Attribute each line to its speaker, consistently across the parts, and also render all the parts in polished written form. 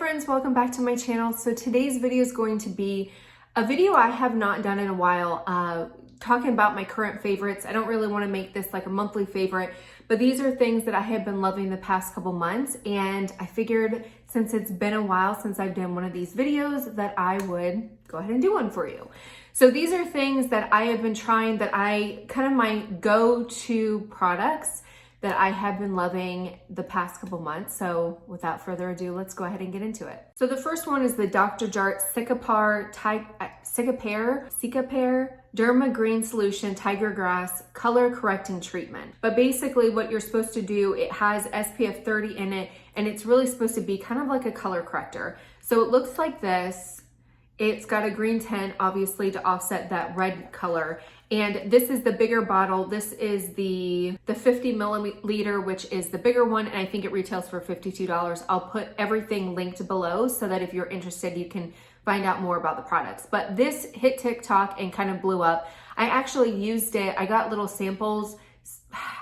Speaker 1: friends, welcome back to my channel. So today's video is going to be a video I have not done in a while, talking about my current favorites. I don't really want to make this like a monthly favorite, but these are things that I have been loving the past couple months, and I figured since it's been a while since I've done one of these videos that I would go ahead and do one for you. So these are things that I have been trying, that I kind of my go-to products that I have been loving the past couple months. So without further ado, let's go ahead and get into it. So the first one is the Dr. Jart Cicipair Derma Green Solution Tiger Grass Color Correcting Treatment. But basically what you're supposed to do, it has SPF 30 in it, and it's really supposed to be kind of like a color corrector. So it looks like this. It's got a green tint, obviously, to offset that red color. And this is the bigger bottle. This is the 50 milliliter, which is the bigger one. And I think it retails for $52. I'll put everything linked below so that if you're interested, you can find out more about the products. But this hit TikTok and kind of blew up. I actually used it. I got little samples,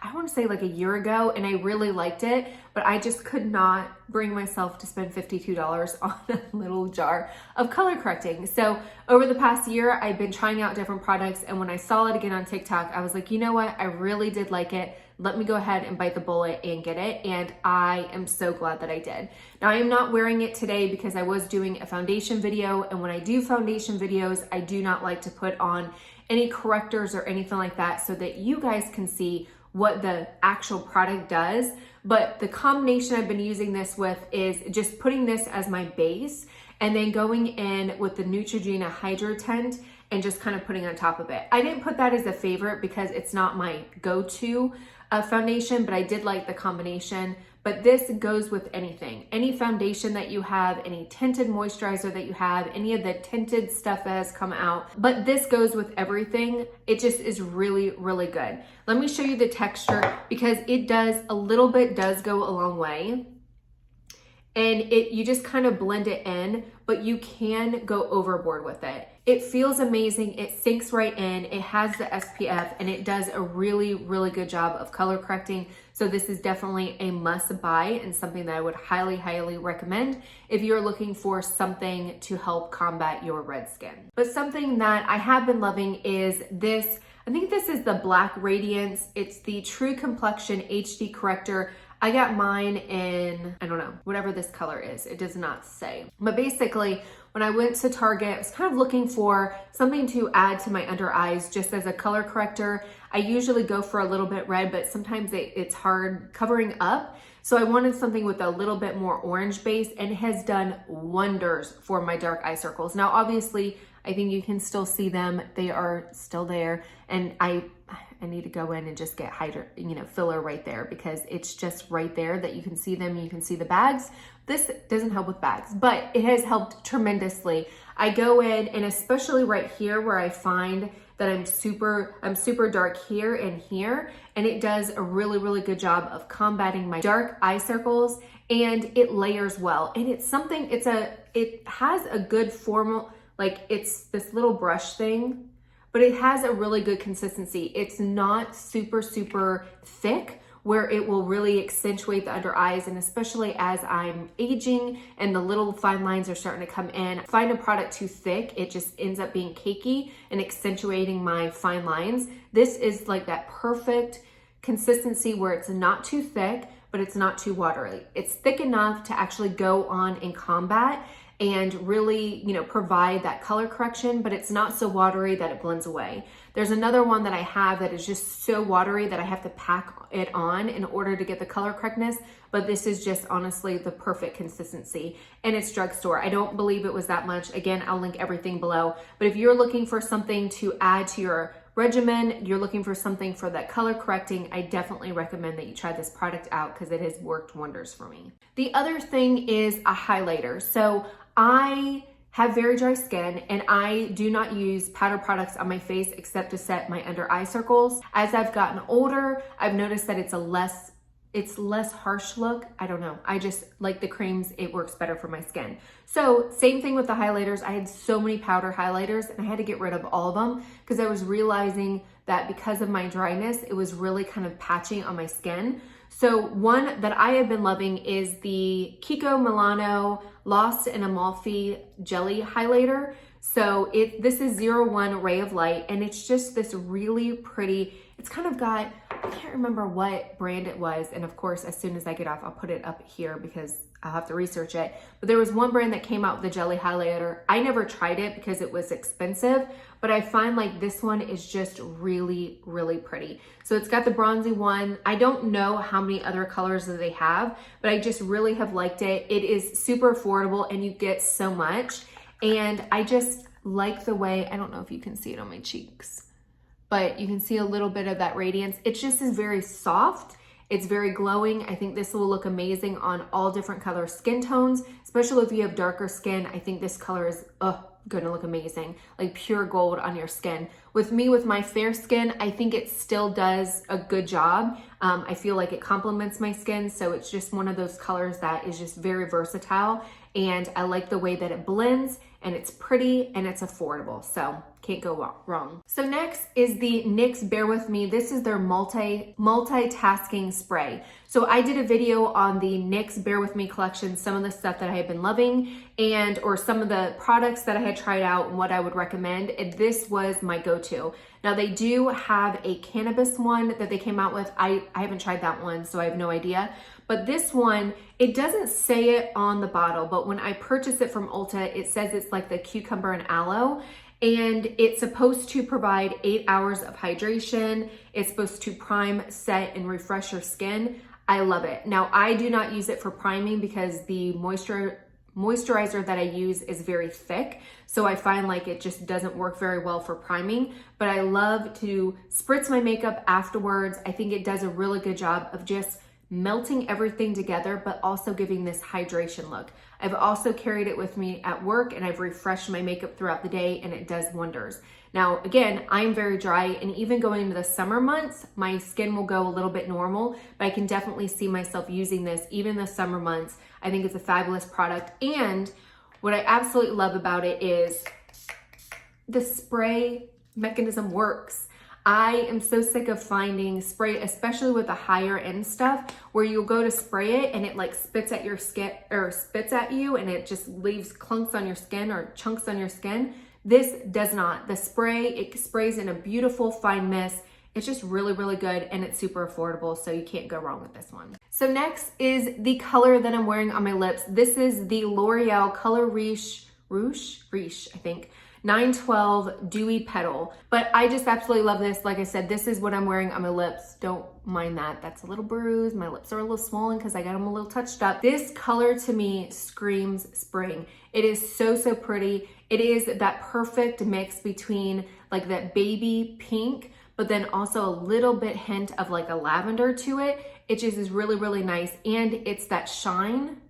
Speaker 1: I want to say like a year ago, and I really liked it, but I just could not bring myself to spend $52 on a little jar of color correcting. So over the past year, I've been trying out different products, and when I saw it again on TikTok, I was like, you know what? I really did like it. Let me go ahead and bite the bullet and get it, and I am so glad that I did. Now, I am not wearing it today because I was doing a foundation video, and when I do foundation videos, I do not like to put on any correctors or anything like that so that you guys can see what the actual product does. But the combination I've been using this with is just putting this as my base and then going in with the Neutrogena Hydrating and just kind of putting on top of it. I didn't put that as a favorite because it's not my go-to foundation, but I did like the combination. But this goes with anything, any foundation that you have, any tinted moisturizer that you have, any of the tinted stuff that has come out. But this goes with everything. It just is really, really good. Let me show you the texture because it does, a little bit does go a long way. And you just kind of blend it in, but you can go overboard with it. It feels amazing. It sinks right in. It has the SPF, and it does a really, really good job of color correcting. So this is definitely a must buy and something that I would highly, highly recommend if you're looking for something to help combat your red skin. But something that I have been loving is this. I think this is the Black Radiance. It's the True Complexion HD Corrector. I got mine in, I don't know, whatever this color is. It does not say. But basically, when I went to Target, I was kind of looking for something to add to my under eyes just as a color corrector. I usually go for a little bit red, but sometimes it's hard covering up. So I wanted something with a little bit more orange base, and it has done wonders for my dark eye circles. Now, obviously, I think you can still see them. They are still there, and I need to go in and just get filler right there because it's just right there that you can see them. You can see the bags. This doesn't help with bags, but it has helped tremendously. I go in, and especially right here where I find that I'm super dark here and here, and it does a really, really good job of combating my dark eye circles, and it layers well. And it's something, it has a good formal, like it's this little brush thing, but it has a really good consistency. It's not super, super thick where it will really accentuate the under eyes. And especially as I'm aging and the little fine lines are starting to come in, find a product too thick, it just ends up being cakey and accentuating my fine lines. This is like that perfect consistency where it's not too thick, but it's not too watery. It's thick enough to actually go on and combat and really, provide that color correction, but it's not so watery that it blends away. There's another one that I have that is just so watery that I have to pack it on in order to get the color correctness, but this is just honestly the perfect consistency, and it's drugstore. I don't believe it was that much. Again, I'll link everything below, but if you're looking for something to add to your regimen, you're looking for something for that color correcting, I definitely recommend that you try this product out because it has worked wonders for me. The other thing is a highlighter. So I have very dry skin, and I do not use powder products on my face except to set my under eye circles. As I've gotten older, I've noticed that it's less harsh look. I don't know. I just like the creams. It works better for my skin. So same thing with the highlighters. I had so many powder highlighters, and I had to get rid of all of them because I was realizing that because of my dryness, it was really kind of patchy on my skin. So one that I have been loving is the Kiko Milano Lost in Amalfi Jelly Highlighter. So this is 01 Ray of Light, and it's just this really pretty, it's kind of got, I can't remember what brand it was. And of course, as soon as I get off, I'll put it up here because I'll have to research it. But there was one brand that came out with the jelly highlighter. I never tried it because it was expensive, but I find like this one is just really, really pretty. So it's got the bronzy one. I don't know how many other colors that they have, but I just really have liked it. It is super affordable and you get so much. And I just like the way, I don't know if you can see it on my cheeks, but you can see a little bit of that radiance. It just is very soft. It's very glowing. I think this will look amazing on all different color skin tones, especially if you have darker skin. I think this color is gonna look amazing, like pure gold on your skin. With me, with my fair skin, I think it still does a good job. I feel like it complements my skin, so it's just one of those colors that is just very versatile, and I like the way that it blends, and it's pretty, and it's affordable, so can't go wrong. So next is the NYX Bear With Me. This is their multitasking spray. So I did a video on the NYX Bear With Me collection, some of the stuff that I have been loving, or some of the products that I had tried out and what I would recommend, and this was my go-to. Now they do have a cannabis one that they came out with. I haven't tried that one, so I have no idea. But this one, it doesn't say it on the bottle, but when I purchased it from Ulta, it says it's like the cucumber and aloe, and it's supposed to provide 8 hours of hydration. It's supposed to prime, set, and refresh your skin. I love it. Now, I do not use it for priming because the moisturizer that I use is very thick, so I find like it just doesn't work very well for priming, but I love to spritz my makeup afterwards. I think it does a really good job of just melting everything together, but also giving this hydration look. I've also carried it with me at work, and I've refreshed my makeup throughout the day, and it does wonders. Now, again, I'm very dry, and even going into the summer months, my skin will go a little bit normal, but I can definitely see myself using this even the summer months. I think it's a fabulous product, and what I absolutely love about it is the spray mechanism works. I am so sick of finding spray, especially with the higher end stuff, where you'll go to spray it and it like spits at your skin, or spits at you, and it just leaves clunks on your skin or chunks on your skin. This does not. The spray, it sprays in a beautiful fine mist. It's just really, really good, and it's super affordable, so you can't go wrong with this one. So next is the color that I'm wearing on my lips. This is the Loreal Color Riche, I think, 912 Dewy Petal. But I just absolutely love this. Like I said, this is what I'm wearing on my lips. Don't mind that. That's a little bruised. My lips are a little swollen because I got them a little touched up. This color to me screams spring. It is so, so pretty. It is that perfect mix between like that baby pink, but then also a little bit hint of like a lavender to it. It just is really, really nice. And it's that shine.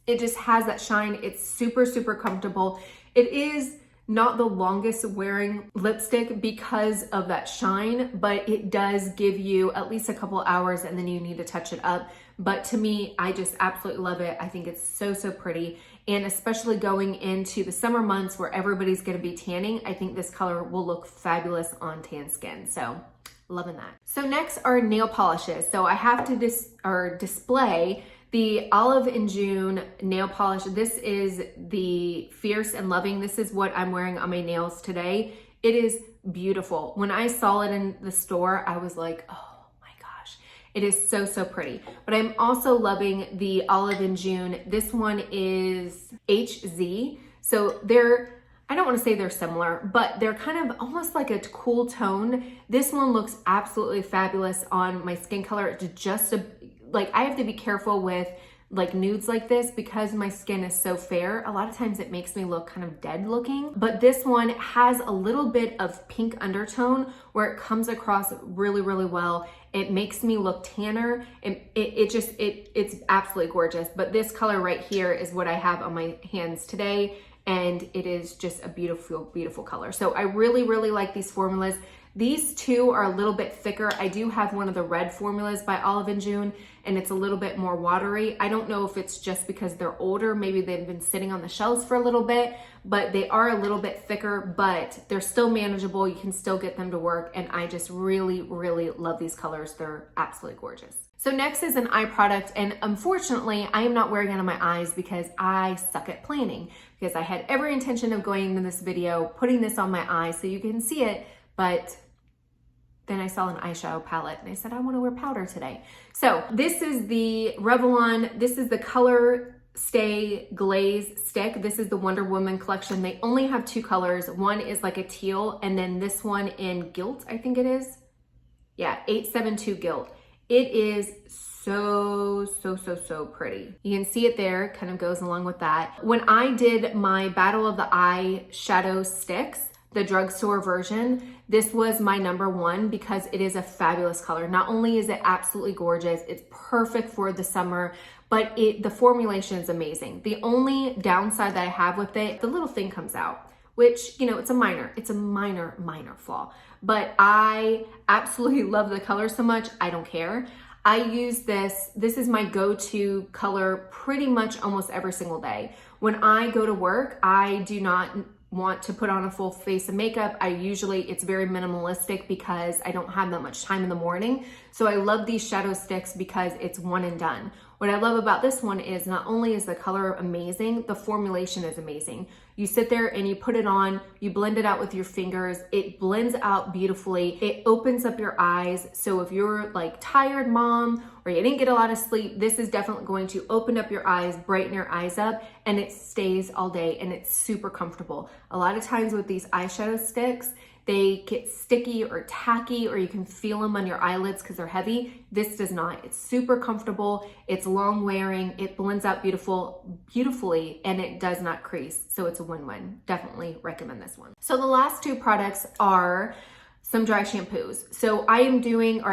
Speaker 1: It just has that shine. It's super, super comfortable. It is not the longest wearing lipstick because of that shine, but it does give you at least a couple hours and then you need to touch it up. But to me, I just absolutely love it. I think it's so, so pretty. And especially going into the summer months where everybody's gonna be tanning, I think this color will look fabulous on tan skin. So loving that. So next are nail polishes. So I have to display the Olive in June nail polish. This is the Fierce and Loving. This is what I'm wearing on my nails today. It is beautiful. When I saw it in the store, I was like, oh my gosh, it is so, so pretty. But I'm also loving the Olive in June. This one is HZ. So I don't want to say they're similar, but they're kind of almost like a cool tone. This one looks absolutely fabulous on my skin color. It's just like, I have to be careful with like nudes like this because my skin is so fair. A lot of times it makes me look kind of dead looking, but this one has a little bit of pink undertone where it comes across really, really well. It makes me look tanner. It's absolutely gorgeous. But this color right here is what I have on my hands today, and it is just a beautiful, beautiful color. So I really, really like these formulas. These two are a little bit thicker. I do have one of the red formulas by Olive in June, and it's a little bit more watery. I don't know if it's just because they're older. Maybe they've been sitting on the shelves for a little bit, but they are a little bit thicker, but they're still manageable. You can still get them to work, and I just really, really love these colors. They're absolutely gorgeous. So next is an eye product, and unfortunately I am not wearing it on my eyes because I suck at planning, because I had every intention of going into this video, putting this on my eyes so you can see it, but then I saw an eyeshadow palette and I said, I want to wear powder today. So this is the Revlon, this is the Colorstay Glaze stick. This is the Wonder Woman collection. They only have two colors. One is like a teal, and then this one in Gilt, I think it is. Yeah, 872 Gilt. It is so pretty. You can see it there, kind of goes along with that. When I did my Battle of the Eye shadow sticks, the drugstore version, this was my number one because it is a fabulous color. Not only is it absolutely gorgeous, it's perfect for the summer, but the formulation is amazing. The only downside that I have with it, the little thing comes out, which, you know, it's a minor flaw, but I absolutely love the color so much, I don't care. I use this is my go-to color pretty much almost every single day. When I go to work, I do not want to put on a full face of makeup. It's very minimalistic because I don't have that much time in the morning. So I love these shadow sticks because it's one and done. What I love about this one is not only is the color amazing, the formulation is amazing. You sit there and you put it on, you blend it out with your fingers, it blends out beautifully, it opens up your eyes. So if you're like tired mom or you didn't get a lot of sleep, this is definitely going to open up your eyes, brighten your eyes up, and it stays all day and it's super comfortable. A lot of times with these eyeshadow sticks, they get sticky or tacky, or you can feel them on your eyelids because they're heavy. This does not. It's super comfortable. It's long wearing. It blends out beautifully, and it does not crease. So it's a win-win. Definitely recommend this one. So the last two products are some dry shampoos. So I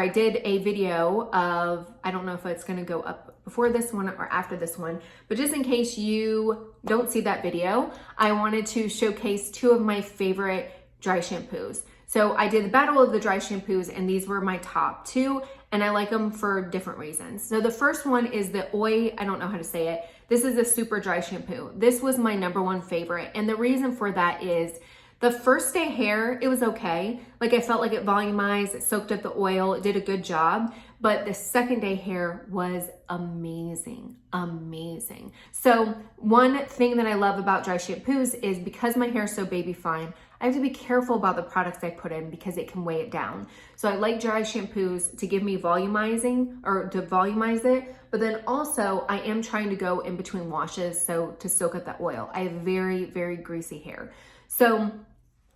Speaker 1: did a video of, I don't know if it's gonna go up before this one or after this one, but just in case you don't see that video, I wanted to showcase two of my favorite dry shampoos. So I did the battle of the dry shampoos, and these were my top two, and I like them for different reasons. So the first one is the Oaui, I don't know how to say it. This is a super dry shampoo. This was my number one favorite, and the reason for that is the first day hair, it was okay. Like I felt like it volumized, it soaked up the oil, it did a good job. But the second day hair was amazing. So one thing that I love about dry shampoos is because my hair is so baby fine, I have to be careful about the products I put in because it can weigh it down. So I like dry shampoos to give me volumizing or to volumize it, but then also I am trying to go in between washes so to soak up that oil. I have very greasy hair. So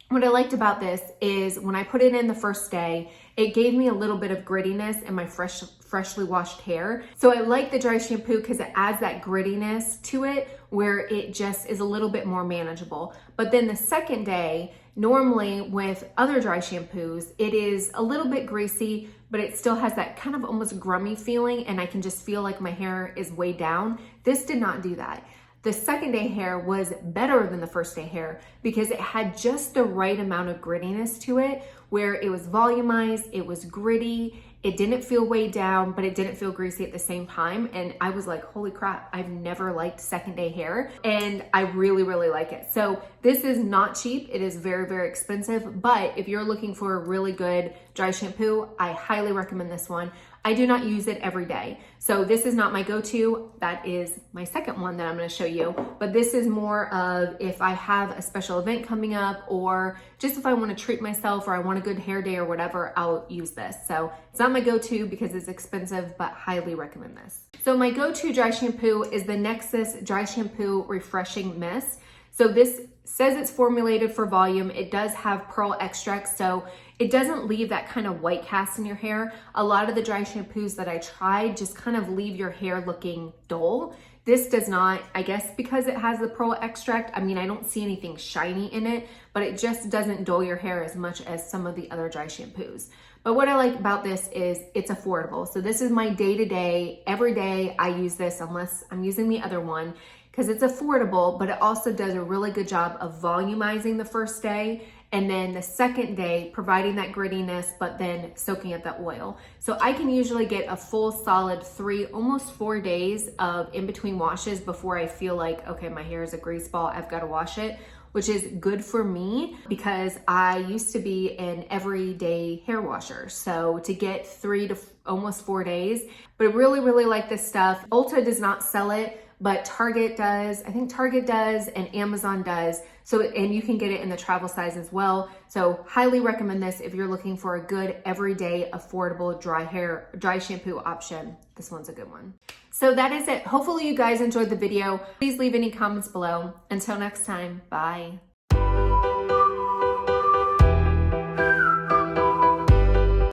Speaker 1: what I liked about this is when I put it in the first day, it gave me a little bit of grittiness in my freshly washed hair. So I like the dry shampoo because it adds that grittiness to it where it just is a little bit more manageable. But then the second day, normally with other dry shampoos, it is a little bit greasy, but it still has that kind of almost grummy feeling, and I can just feel like my hair is weighed down. This did not do that. The second day hair was better than the first day hair because it had just the right amount of grittiness to it where it was volumized, it was gritty, it didn't feel weighed down, but it didn't feel greasy at the same time. And I was like, holy crap, I've never liked second day hair, and I really like it. So this is not cheap. It is very expensive, but if you're looking for a really good dry shampoo, I highly recommend this one. I do not use it every day. So this is not my go-to. That is my second one that I'm gonna show you. But this is more of if I have a special event coming up, or just if I wanna treat myself or I want a good hair day or whatever, I'll use this. So it's not my go-to because it's expensive, but highly recommend this. So my go-to dry shampoo is the Nexxus Dry Shampoo Refreshing Mist. So this says it's formulated for volume. It does have pearl extract, so it doesn't leave that kind of white cast in your hair. A lot of the dry shampoos that I tried just kind of leave your hair looking dull. This does not, I guess because it has the pearl extract. I mean, I don't see anything shiny in it, but it just doesn't dull your hair as much as some of the other dry shampoos. But what I like about this is it's affordable. So this is my day-to-day, every day I use this unless I'm using the other one, because it's affordable, but it also does a really good job of volumizing the first day, and then the second day providing that grittiness, but then soaking up that oil. So I can usually get a full solid 3, almost 4 days of in-between washes before I feel like, okay, my hair is a grease ball, I've got to wash it. which is good for me because I used to be an everyday hair washer. So to get 3 to almost 4 days, but I really, really like this stuff. Ulta does not sell it, but Target does. I think Target does and Amazon does. So, and you can get it in the travel size as well. So highly recommend this if you're looking for a good everyday affordable dry shampoo option. This one's a good one. So that is it. Hopefully you guys enjoyed the video. Please leave any comments below. Until next time, bye.